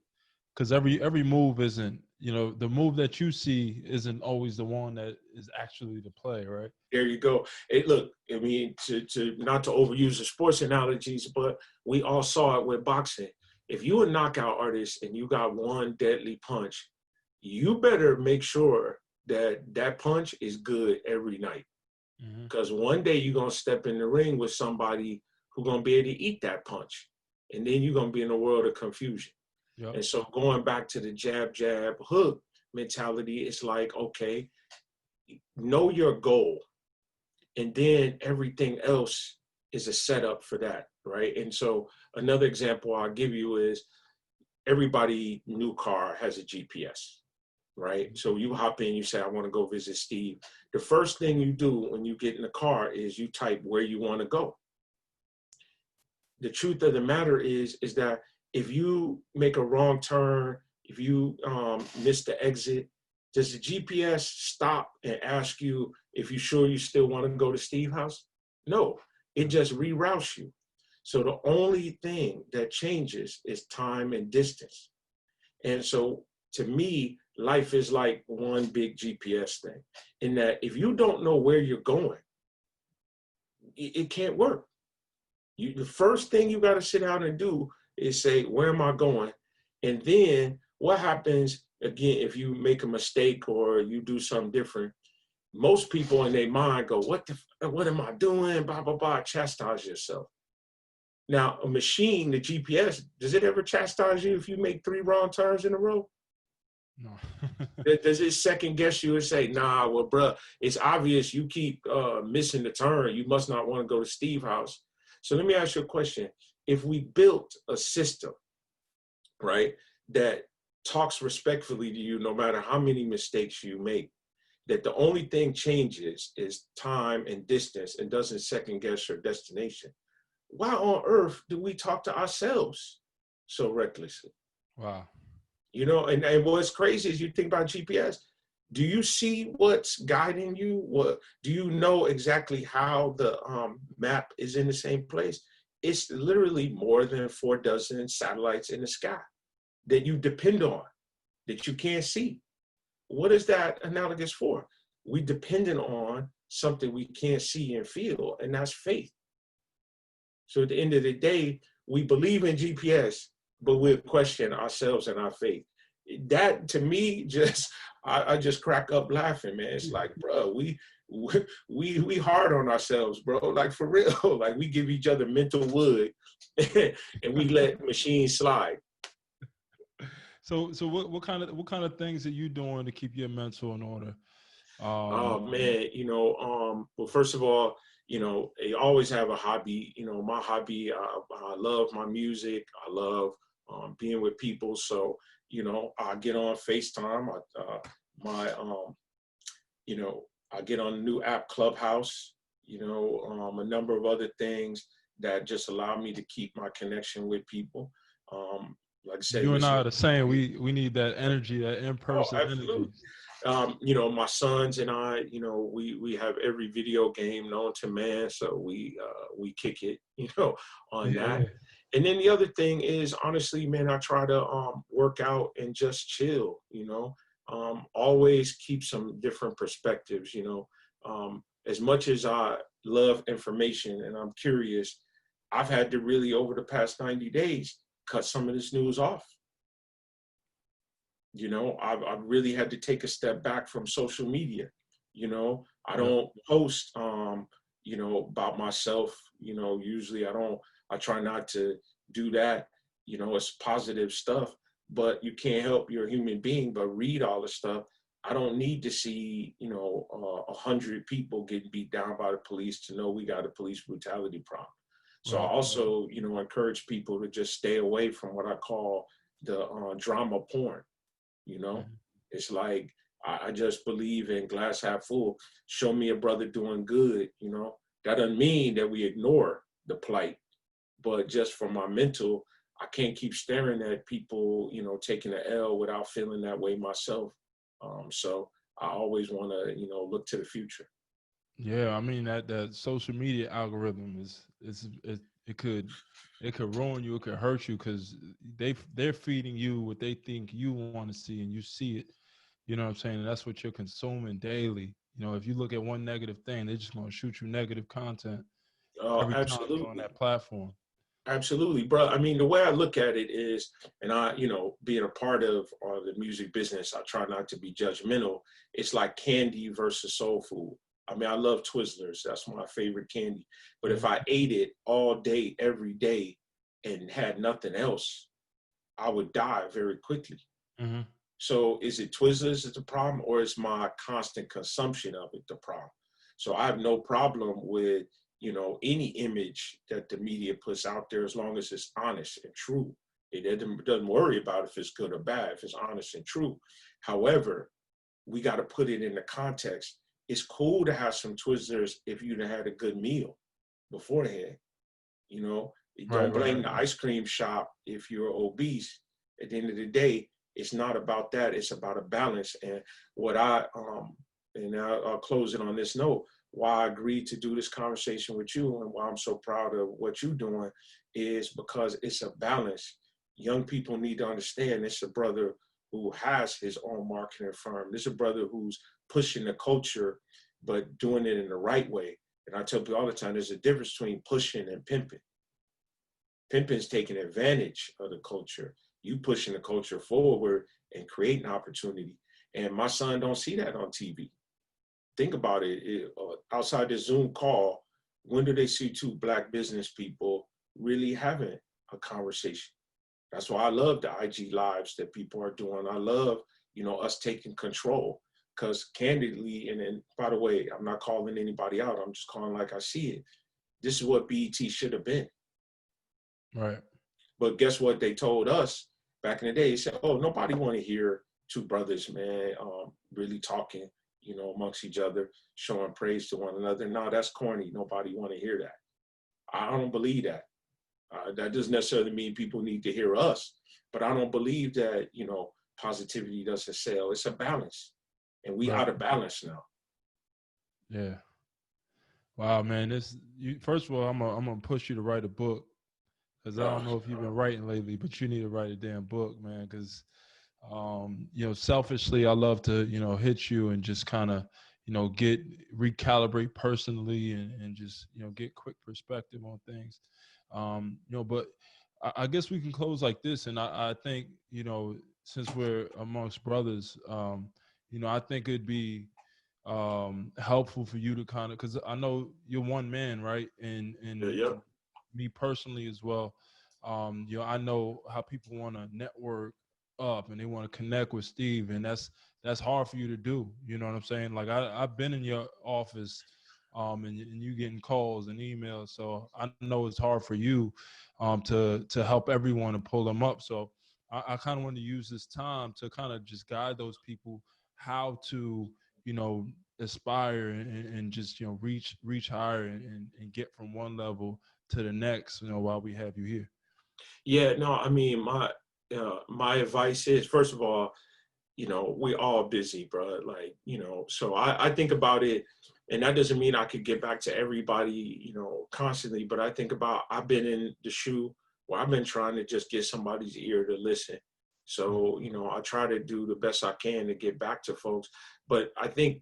because every move isn't, you know, the move that you see isn't always the one that is actually the play, right? There you go. Look, I mean, to not to overuse the sports analogies, but we all saw it with boxing. If you a knockout artist and you got one deadly punch, you better make sure that that punch is good every night. Mm-hmm. Because one day you're going to step in the ring with somebody who's going to be able to eat that punch. And then you're going to be in a world of confusion. Yep. And so going back to the jab, hook mentality, it's like, okay, know your goal. And then everything else is a setup for that, right? And so another example I'll give you is everybody new car has a GPS, right? So you hop in, you say, I want to go visit Steve. The first thing you do when you get in the car is you type where you want to go. The truth of the matter is that if you make a wrong turn, if you miss the exit, does the GPS stop and ask you if you're sure you still want to go to Steve's house? No, it just reroutes you. So the only thing that changes is time and distance. And so to me, life is like one big GPS thing, in that if you don't know where you're going, it can't work. The first thing you got to sit down and do is say, where am I going? And then what happens, again, if you make a mistake or you do something different? Most people in their mind go, what am I doing? Blah, blah, blah, chastise yourself. Now, a machine, the GPS, does it ever chastise you if you make 3 wrong turns in a row? No. Does it second guess you and say, nah, well, bruh, it's obvious you keep missing the turn. You must not want to go to Steve's house. So let me ask you a question. If we built a system, right, that talks respectfully to you no matter how many mistakes you make, that the only thing changes is time and distance and doesn't second guess your destination, why on earth do we talk to ourselves so recklessly? Wow. You know, and what's crazy is you think about GPS. Do you see what's guiding you? What do you know exactly how the map is in the same place? It's literally more than 4 dozen satellites in the sky that you depend on, that you can't see. What is that analogous for? We dependent on something we can't see and feel, and that's faith. So at the end of the day, we believe in GPS, but we'll question ourselves and our faith. That to me, I just crack up laughing, man. It's like, bro, we hard on ourselves, bro. Like for real. Like we give each other mental wood and we let machines slide. So what kind of things are you doing to keep your mental in order? Oh man, well, first of all, I always have a hobby. My hobby, I love my music. I love being with people. So, I get on FaceTime. I get on the new app Clubhouse, a number of other things that just allow me to keep my connection with people. Like I said, You and I listen. are the same. We need that energy, that Oh, in-person absolutely. energy. My sons and I, we have every video game known to man, so we kick it, on that. Yeah. And then the other thing is, honestly, man, I try to work out and just chill, always keep some different perspectives, as much as I love information and I'm curious, I've had to really, over the past 90 days, cut some of this news off. I've really had to take a step back from social media. I don't post, about myself. Usually I try not to do that. It's positive stuff, but you can't help, you're a human being, but read all the stuff. I don't need to see, 100 people getting beat down by the police to know we got a police brutality problem. So I also, encourage people to just stay away from what I call the drama porn. It's like, I just believe in glass half full. Show me a brother doing good, that doesn't mean that we ignore the plight, but just for my mental, I can't keep staring at people, you know, taking an L without feeling that way myself. So I always want to, you know, look to the future. Yeah, I mean that social media algorithm it could ruin you, it could hurt you because they're feeding you what they think you want to see and you see it. You know what I'm saying? And that's what you're consuming daily. You know, if you look at one negative thing, they're just gonna shoot you negative content every time you're on Absolutely. that platform. Absolutely, bro. I mean, the way I look at it is, and I, you know, being a part of the music business, I try not to be judgmental. It's like candy versus soul food. I mean, I love Twizzlers. That's my favorite candy. But if Mhm. I ate it all day, every day, and had nothing else, I would die very quickly. Mhm. So is it Twizzlers is the problem, or is my constant consumption of it the problem? So I have no problem with, you know, any image that the media puts out there as long as it's honest and true. It doesn't worry about if it's good or bad, if it's honest and true. However, we got to put it in the context. It's cool to have some Twizzlers if you done had a good meal beforehand. You know, Right, don't right, blame right. the ice cream shop if you're obese. At the end of the day, it's not about that. It's about a balance. And what I'll close it on this note. Why I agreed to do this conversation with you and why I'm so proud of what you're doing is because it's a balance. Young people need to understand it's a brother who has his own marketing firm. This is a brother who's pushing the culture, but doing it in the right way. And I tell people all the time, there's a difference between pushing and pimping. Pimping's taking advantage of the culture. You pushing the culture forward and creating opportunity. And my son don't see that on TV. Think about outside the Zoom call, when do they see two Black business people really having a conversation? That's why I love the IG lives that people are doing. I love, you know, us taking control. Because candidly, and by the way, I'm not calling anybody out. I'm just calling like I see it. This is what BET should have been. Right. But guess what they told us back in the day? They said, "Oh, nobody want to hear two brothers, man, really talking, you know, amongst each other, showing praise to one another. No, that's corny. Nobody want to hear that." I don't believe that. That doesn't necessarily mean people need to hear us, but I don't believe that, you know, positivity doesn't sell. It's a balance, and we Right. out of balance now. Yeah. Wow, man. First of all, I'm gonna push you to write a book because I Uh, don't know if you've been writing lately, but you need to write a damn book, man. Because you know, selfishly, I love to, you know, hit you and just kind of, you know, recalibrate personally and just, you know, get quick perspective on things. You know, but I guess we can close like this. And I think, you know, since we're amongst brothers, you know, I think it'd be helpful for you to kind of, because I know you're one man, right? yeah, yeah, And me personally as well. You know, I know how people want to network up and they want to connect with Steve, and that's hard for you to do. You know what I'm saying? Like I've been in your office, and you getting calls and emails, so I know it's hard for you, to help everyone and pull them up. So I kind of want to use this time to kind of just guide those people how to, you know, aspire and just, you know, reach higher and get from one level to the next, you know, while we have you here. yeah. No, I mean, my advice is, first of all, you know, we all busy, bro. Like, you know, so I think about it, and that doesn't mean I could get back to everybody, you know, constantly, but I think about, I've been in the shoe where I've been trying to just get somebody's ear to listen. So, you know, I try to do the best I can to get back to folks. But I think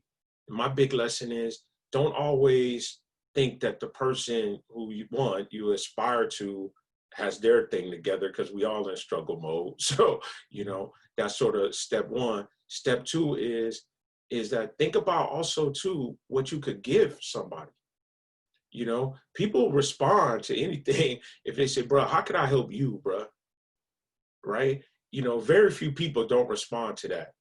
my big lesson is, don't always think that the person who you aspire to, has their thing together, because we all in struggle mode. So, you know, that's sort of step one. Step two is that think about also too what you could give somebody. You know, people respond to anything if they say, "Bro, how can I help you, bro?" Right? You know, very few people don't respond to that.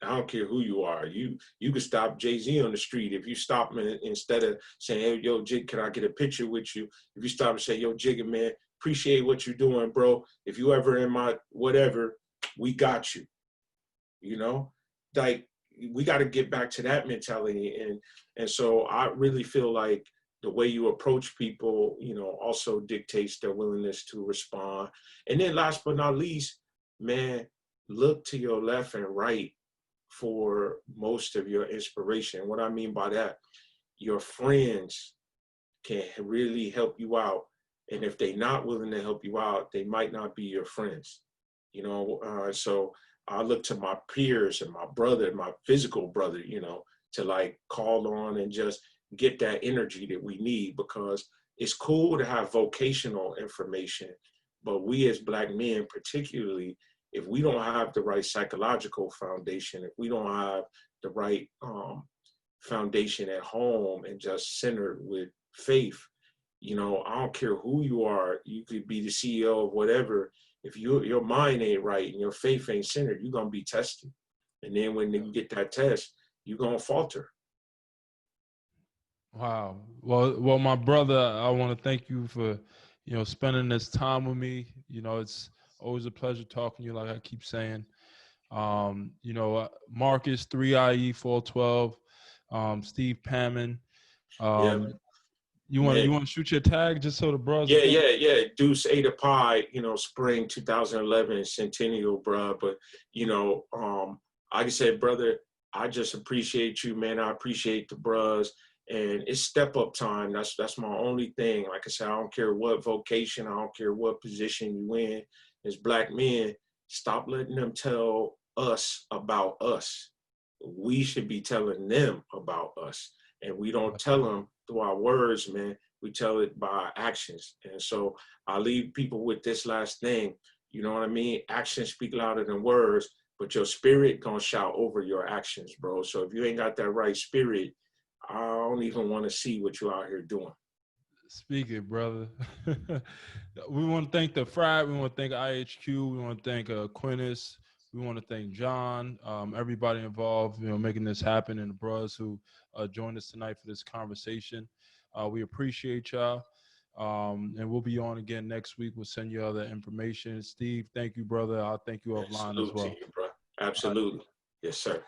I don't care who you are. You could stop Jay-Z on the street. If you stop him, instead of saying, "Hey, yo, Jig, can I get a picture with you?" If you stop and say, "Yo, Jigga, man, appreciate what you're doing, bro. If you ever in my whatever, we got you." You know, like we got to get back to that mentality, and so I really feel like the way you approach people, also dictates their willingness to respond. And then last but not least, man, look to your left and right for most of your inspiration. What I mean by that, your friends can really help you out. And if they're not willing to help you out, they might not be your friends. So I look to my peers and my brother, my physical brother, to like call on and just get that energy that we need, because it's cool to have vocational information, but we as Black men particularly, if we don't have the right psychological foundation, if we don't have the right foundation at home and just centered with faith, I don't care who you are, you could be the CEO of whatever. If your mind ain't right and your faith ain't centered, you're going to be tested. And then when you get that test, you're going to falter. Wow. Well, my brother, I want to thank you for, spending this time with me. It's always a pleasure talking to you, like I keep saying. Marcus 3IE 412, Steve Pamon. Yeah, You want man. to shoot your tag just so the bros. Yeah. Deuce Ada Pi, spring 2011 centennial, bruh. But, like I said, brother, I just appreciate you, man. I appreciate the bros. And it's step up time. That's my only thing. Like I said, I don't care what vocation, I don't care what position you in. As Black men, stop letting them tell us about us. We should be telling them about us. And we don't tell them through our words, man. We tell it by our actions. And so I leave people with this last thing. You know what I mean? Actions speak louder than words, but your spirit gonna shout over your actions, bro. So if you ain't got that right spirit, I don't even want to see what you out here doing. Speak it, brother. We want to thank the Frat. We want to thank IHQ. We want to thank Quintus. We want to thank John, everybody involved, making this happen, and the bros who joined us tonight for this conversation. We appreciate y'all. And we'll be on again next week. We'll send you all that information. Steve, thank you, brother. I'll thank you offline as Salute to well. you, bro. Absolutely. Yes, sir.